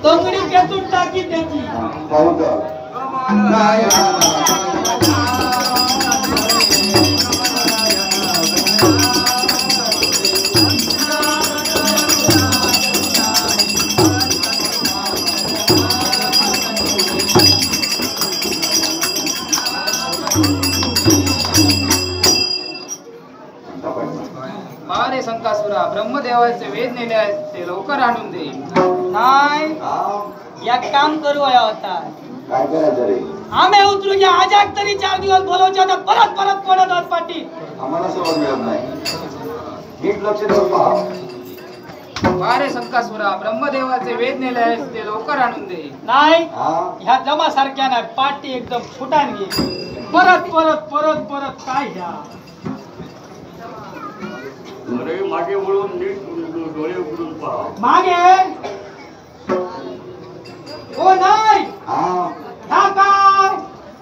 तंगडी पेटून टाकी त्याची मारे संकासुरा ब्रह्मदेवाचे वेद नेले आहेत ते लवकर आणून दे. नाही एक काम करू होता काय करायचं रे? आम्ही उतरू घ्या आजाक तरी 4 दिवस बोलवच्या तर परत परत पडत आहोत पाठी. आम्हाला सवड मिळत नाही. नीट लक्ष देऊन पहा. मारे संकासुरा ब्रह्मदेवाचे वेद नेले आहेत ते लवकर आणून दे. नाही ह्या जमा सारख्या नाही पाठी एकदम फुटान घे. परत परत परत परत काय ह्या अरे मागे वळून नीट डोळे उघडून पहा. मागे ओ नाही हा काय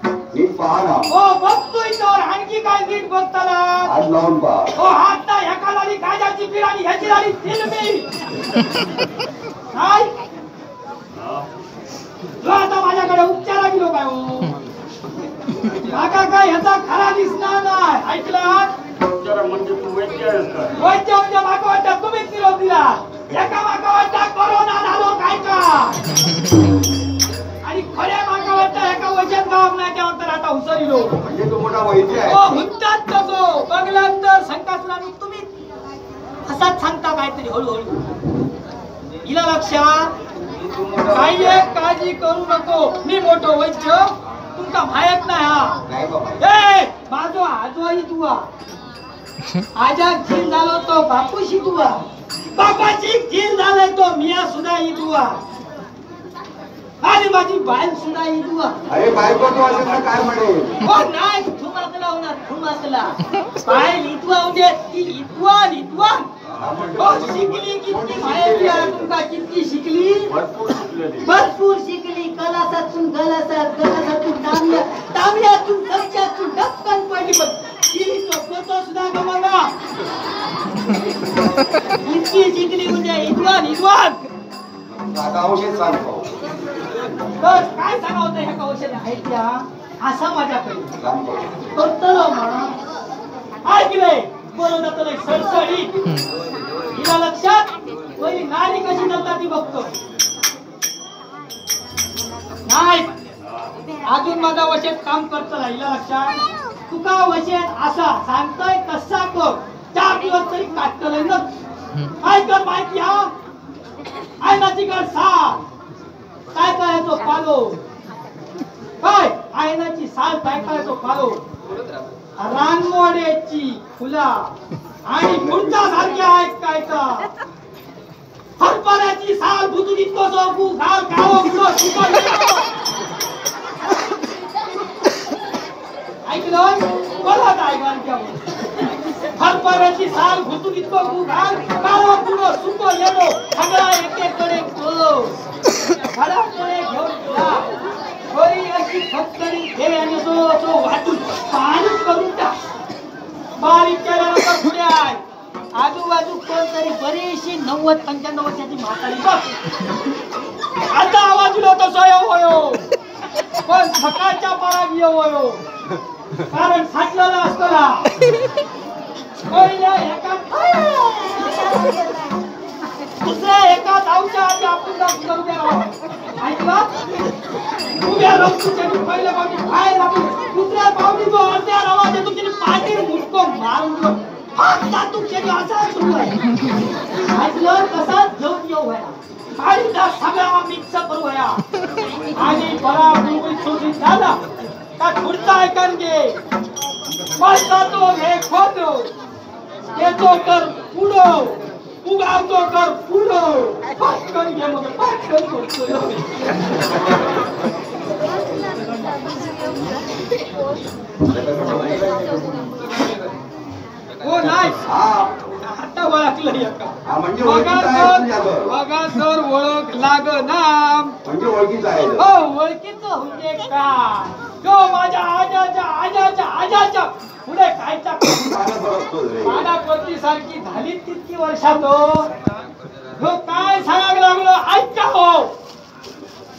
नीट पहा ना. ओ बघतोय तर आणखी काय नीट बघताना हात लावून पहा. ओ हात ना ह्या झाली काजाची पीड आणि ह्याची झाली फिल्मी नाही जो आता माझ्याकडे उपचारा गेलो काय हो काका काय ह्याचा खरा दिसणार नाही ऐकलात. म्हणजे तू वैद्य आहेस का? वैद्य म्हणजे माका वाटतं तुम्हीच निरोप दिला. एका माका वाटतं कोरोना झालो काय का आणि खऱ्या माका वाटतं एका वचन काम नाही त्यावर तर आता उसरिलो. म्हणजे तू मोठा वैद्य आहे. हो म्हणतात तसो बघलात तर संकासुराने तुम्ही असाच सांगता काहीतरी हळूहळू हिला लक्षात काही एक काळजी करू नको. मी मोठो वैद्य तुमका माहित नाही हा. नाही बाबा. ए माझो आजोही तुवा आजा झील झालो तो बापूशी तुवा बापाची झील झालाय तो मिया सुद्धा तुवा आणि माझी बायल सुद्धा तुवा. अरे बायको तू असेल तर काय म्हणेल? हो नाही ठुमाकला होणार ठुमाकला बायल इतवा म्हणजे ती इतवा हो शिकली किती माहिती आहे तुमका किती शिकली? भरपूर शिकली. कलासातून गलासातून तांबल्यातून चमच्यातून डक्कन पडली पण तिने तो फोटो सुद्धा गमावला. इतकी शिकली म्हणजे इद्वान आता औषध सांगतो. तर काय सांगावं ह्या कौशल्य आहेत त्या असा माझ्याकडे करतलो म्हणा ऐकले बोलवलं तर सडसडी हिला लक्षात पहिली नारी कशी चालतात ती बघतो. नाही अजून माझा वचन काम करतो हिला लक्षात तुका वचन असा सांगतोय कसा कर 4 दिवस तरी काटतलंय ना. काय कर माहिती हा आयनाची गड साल काय करायचो पालो काय आयनाची साल काय करायचो पालो रानमोड्याची फुला आणि पुढच्या सारख्या आहेत काय का हरभऱ्याची साल बुतून इतकं सोपू घाल गाव ऐकलं बोला काय हरभऱ्याची साल बुतून इतकं घाल गाव पुढं सुको येणो सगळा एकेकडे घराकडे घेऊन जा बरी अशी फक्करी घे आणि तो वाटून पाणी करून टाक. बारीक केल्यानंतर पुढे आहे आजूबाजू कोणतरी बरीचशी 90-95 वर्षाची म्हातारी बघ. आता आवाज होतो सोयो पण सकाळच्या पारात येवयो कारण साठलेला असतो ना पहिल्या एका दुसऱ्या एका धावच्या आधी आपण ऐकला उभ्या रक्तच्या पहिल्या पावटी बाहेर आपण दुसऱ्या पावटी जो अर्ध्या आवाज येतो तिने पाठीवर मुटको मारून असा सुरू आहे. ऐकलं तसाच घेऊन येऊ व्हाया आणि त्या सगळा मिक्स करू व्हाया आणि बरा सुरू झाला का पुढचा ऐकन घे बसता तो घे खोदो येतो कर पुढो उगावतो कर पुढो पटकन घे मग पटकन करतो. हो नाही आता ओळखलं एका म्हणजे बघा सर ओळख लाग ना म्हणजे ओळखीचं आहे. हो ओळखीचं म्हणजे का तो माझ्या आजाच्या आईच्या पाडापरती सारखी झाली तितकी वर्षात हो काय सांगायला लागलो ऐका हो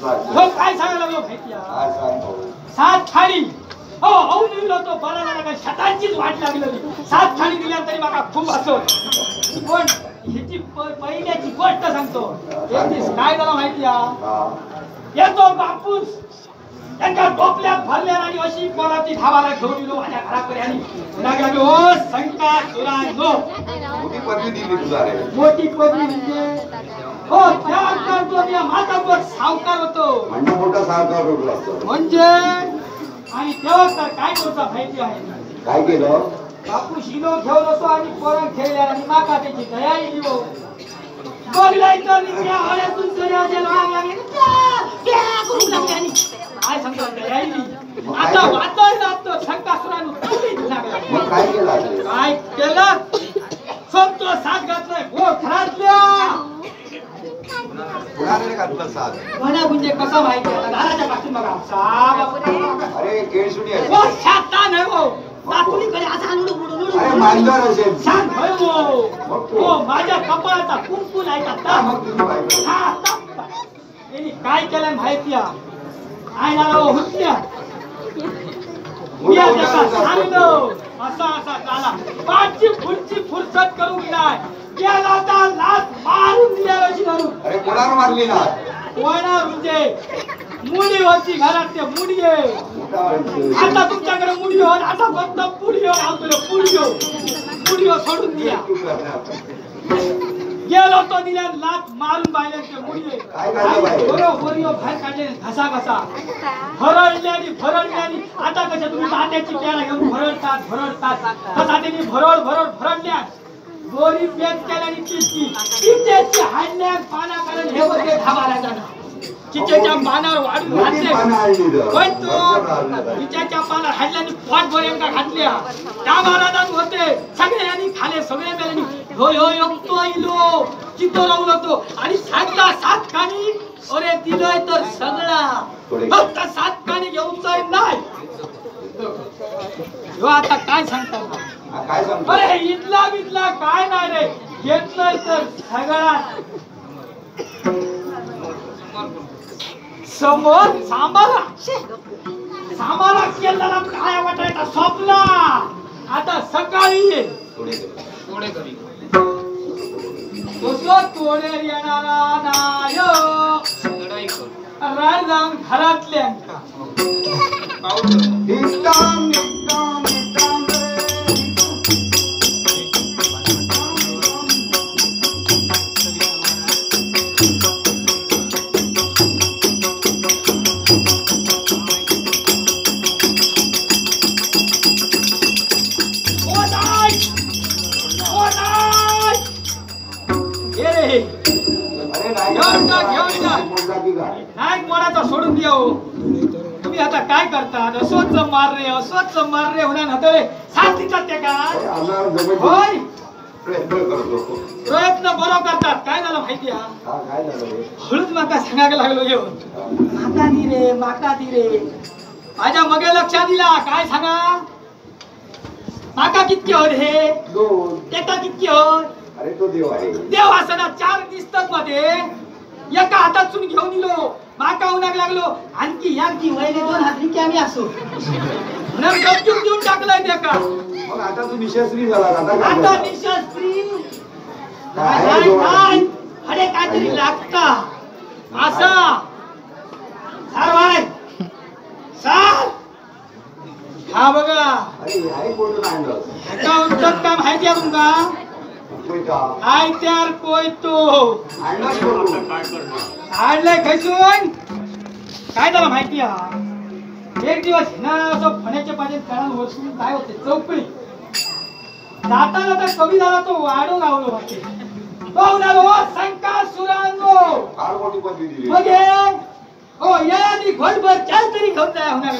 काय सांगायला लागलो माहिती 7 थाळी हो दिलो तो बरा झाला काय शतांचीच वाट लागली 7 थाळी दिल्या तरी मला खूप असं पण ह्याची पहिल्याची गोष्ट सांगतो काय झालं माहिती येतो बापूस त्यांच्या टोपल्यात भरल्या आणि अशी पोराची धावाला घेऊन गेलो माझ्या घराकडे आणि लागलो ओ संकासुरांनो मोठी पदवी दिली तुला रे मोठी पदवी म्हणजे हो त्या करतो मी माझा पोट सावकार होतो म्हणजे मोठा सावकार होतो म्हणजे आणि तेव्हा तर काय करता माहिती आहे काय केलं बापू शिलो घेऊन असतो आणि पोरं खेळल्या आणि माका त्याची दया येईल हो बघलाय तर त्या हळ्यातून सूर्याच्या लागले करून लागले आणि काय सांगतो दया येईल आता वाचय लागतो शंकासुरानं तोडीत लागला मग काय केलं काय केलं संतो साथ घातलाय हो घरातल्या कुणाकडे घातलं साथ म्हणा म्हणजे कसं माहिती आता दाराच्या पासून बघा साप अरे केळ सुनी आहे हो शाता नाही हो तातुनीकडे असा लुडू अरे मांजर असेल शांत हो हो माझ्या कपाळाचा कुंकून आहे का मग तुम्ही बायको यांनी काय केलं माहिती आहे ना हुत्या मी आता सांगलो असा झाला पाचची पुढची फुरसत करून नाही केला तर लात मारून दिल्याची धरून अरे कोणाला मारली ना कोणा म्हणजे मुडी होती घरात ते मुडी आहे आता तुमच्याकडे मुडी हो आता फक्त पुडी हो पुडी हो सोडून दिया गेलो तो दिल्या लात मारून बायले ते मुडी बरोबर बाहेर काढले घसा भरडल्यानी आता कशा तुम्ही तात्याची प्याला घेऊन भरडतात तसा त्यांनी भरडल्या गोरी पेट केल्याने चिचेची हाडण्यात पाना कारण हे होते धाबाला जाणार चिचेच्या पानावर वाढून घातले पण तो चिचेच्या पानावर हाडल्याने पोट भरेंका घातल्या त्या महाराजांत होते सगळ्यांनी खाले सगळे मेल्यानी हो एकतो इलो चित्तो राहून होतो आणि 7 कानी अरे दिलोय तर सगळा फक्त 7 कानी घेऊन जाय नाही हो आता काय सांगता काय सांगतो अरे इथला काय नाही रे घेतलं तर सगळा समोर सामाला केलेला काय वाटायचा स्वप्ना आता सकाळी थोडे करी तोडे येणारा नाय लढाई कर राजधान घरातल्या पाऊल निष्काम नाईक मोडाचा सोडून द्या हो तुम्ही आता काय करता अस्वच्छ मार रे होणार हतळे साथ देतात ते काय होय प्रयत्न बरो करतात काय झालं माहिती हळूच माका सांगायला लागलो येऊन माका दी रे माझ्या मगे लक्षात दिला काय सांगा माका कितके होत हे तेका कितके होत अरे तो देव आहे देव असताना 4 दिसतात मध्ये एका हातातून घेऊन दिलो माका उन्हाक लागलो आणखी याची वैले 2 हात रिकामी असो म्हणून गपचूप देऊन टाकलाय ते का मग आता तू निशस्त्री झाला आता निशस्त्री काय अरे काहीतरी लागता असा सार भाई सार हा बघा अरे हाय कोण आणलं एका उंचत काम माहिती आहे तुमका काय त्यार कोय तो आणलाय खैसून काय त्याला माहिती आहे एक दिवस ना असं फण्याच्या पाण्यात काढून वरसून काय होते चौकळी जाता कमी झाला तो वाढून आवलो वाटते संकासुरांनो फार मोठी पदवी दिली मग हो यादी घोटभर चार तरी घेऊन जाय होणार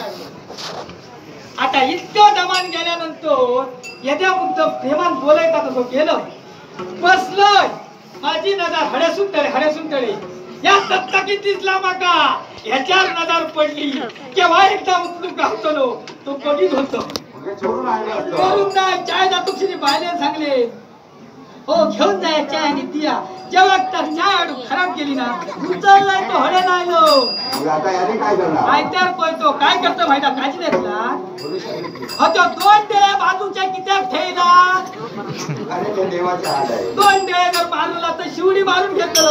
आता इतकं दमान गेल्यानंतर येत्या मुद्दाम प्रेमान बोलायचा तो गेलं बसलोय माझी नजर हड्यासून तळे या सत्ताकीत दिसला माका ह्याच्यावर नजर पडली केव्हा एकदा उचलून घालतो तो बघित होतो चोरून आणलं असतं. करून नाही चाय जातो क्षणी बायले सांगले हो घेऊन जाय चाय आणि दिया जेव्हा तर चाय आडू खराब गेली ना उचललाय तो हडे नाही लो मग आता याने काय करणार? काय तर कोयतो काय करतो माहिती काची देतला पोलीस सांगितले. हो तो दोन डे बाजूच्या कित्याक ठेवला अरे ते देवाचा हात आहे. दोन डे जर मारला तर शिवडी मारून घेतलो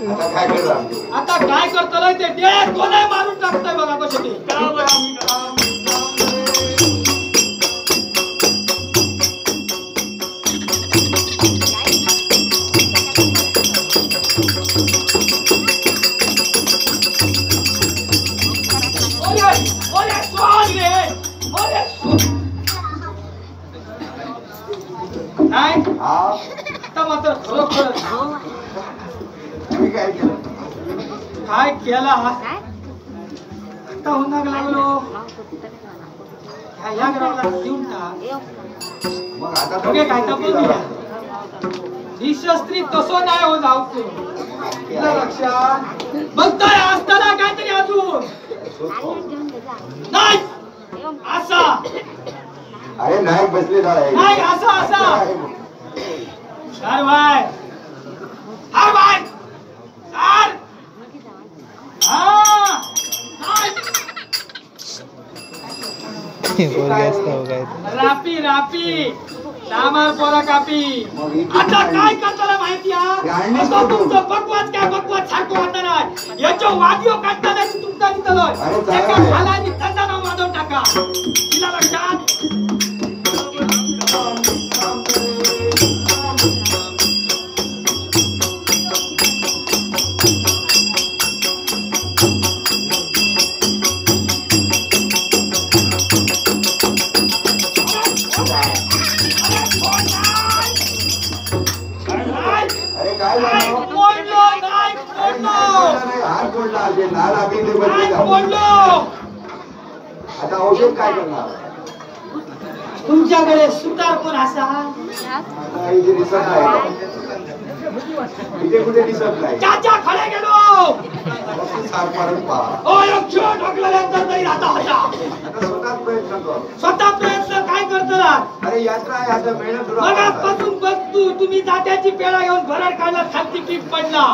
आता काय करणार तू? आता काय करतो ते डे कोणाही मारून टाकतोय बघा कसं ते काय हा आता मात्र खरोखर तुम्ही काय केलं? काय केला आता होणार लागलो ह्या ग्रामाला देऊन टाक मग आता बघे काय तर बोलूया ही शस्त्री तसं नाही हो जाऊ तिला लक्षात बघताय असताना काहीतरी अजून नाही असा अरे नायक बसलेला आहे. नाही असा असा सर भाई हा भाई सर हा रापी रापी सामार पोरा कापी आता काय करताना माहिती आता तुमचं बकवास काय बकवास सारखं होता नाही याच्या वादिओ काढताना तुमचा निघतलोय एका खालानी त्यांना नाव वाजवून टाका तिला लक्षात आता औषध काय करणार? तुमच्याकडे सुतार कोण असा आता इथे दिसत नाही. इथे कुठे दिसत नाही. चाचा खडे गेलो सार मारून पहा. ओ एक छोट ढकलल्यानंतर तरी राहता होता आता स्वतःच प्रयत्न कर. स्वतः प्रयत्न काय करतला अरे यात्रा आहे आता मेहनत तुला मगापासून बघतू तुम्ही जात्याची पेढा घेऊन भरड काढला खालती पीठ पडला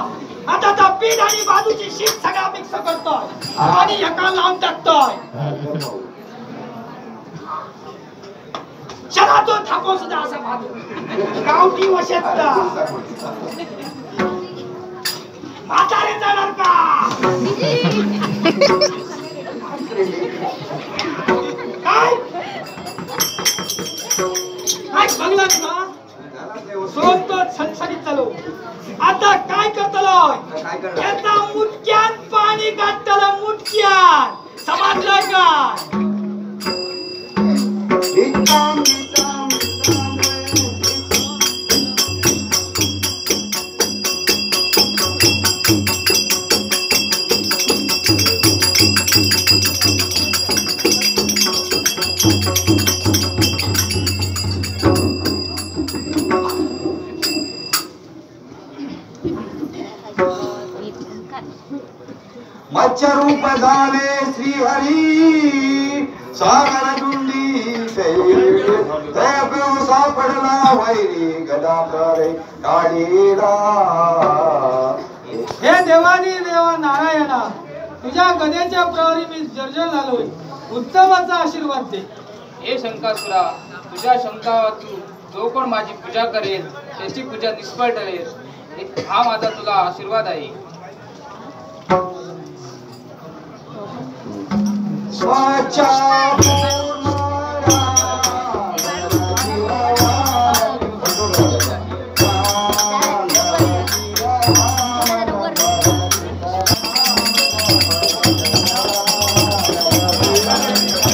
आता तर पीठ आणि बाजूची शीट सगळा मिक्स करतोय आणि एका लावून टाकतोय शनातो ठाको सुद्धा असा मागतो गावठी वशेतला म्हातारे जाणार का काय काय बघलात ना सोडतो सणसणीत चालू आता काय करतलोय काय करणार? याचा मुटक्यात पाणी काढतलं मुटक्यात समजलं का मच्छरूप झाले श्रीहरी सागर जुंडी सापडला वैरी गदा करे काढीला. हे देवानी देवा नारायणा तुझ्या गदेच्या प्रहरी मी जर्जर झालोय उत्तमाचा आशीर्वाद दे. हे शंकासुरा तुझ्या शंका वाचून जो कोण माझी पूजा करेल त्याची पूजा निष्फळ ठरेल हा माझा तुला आशीर्वाद आहे. वाचा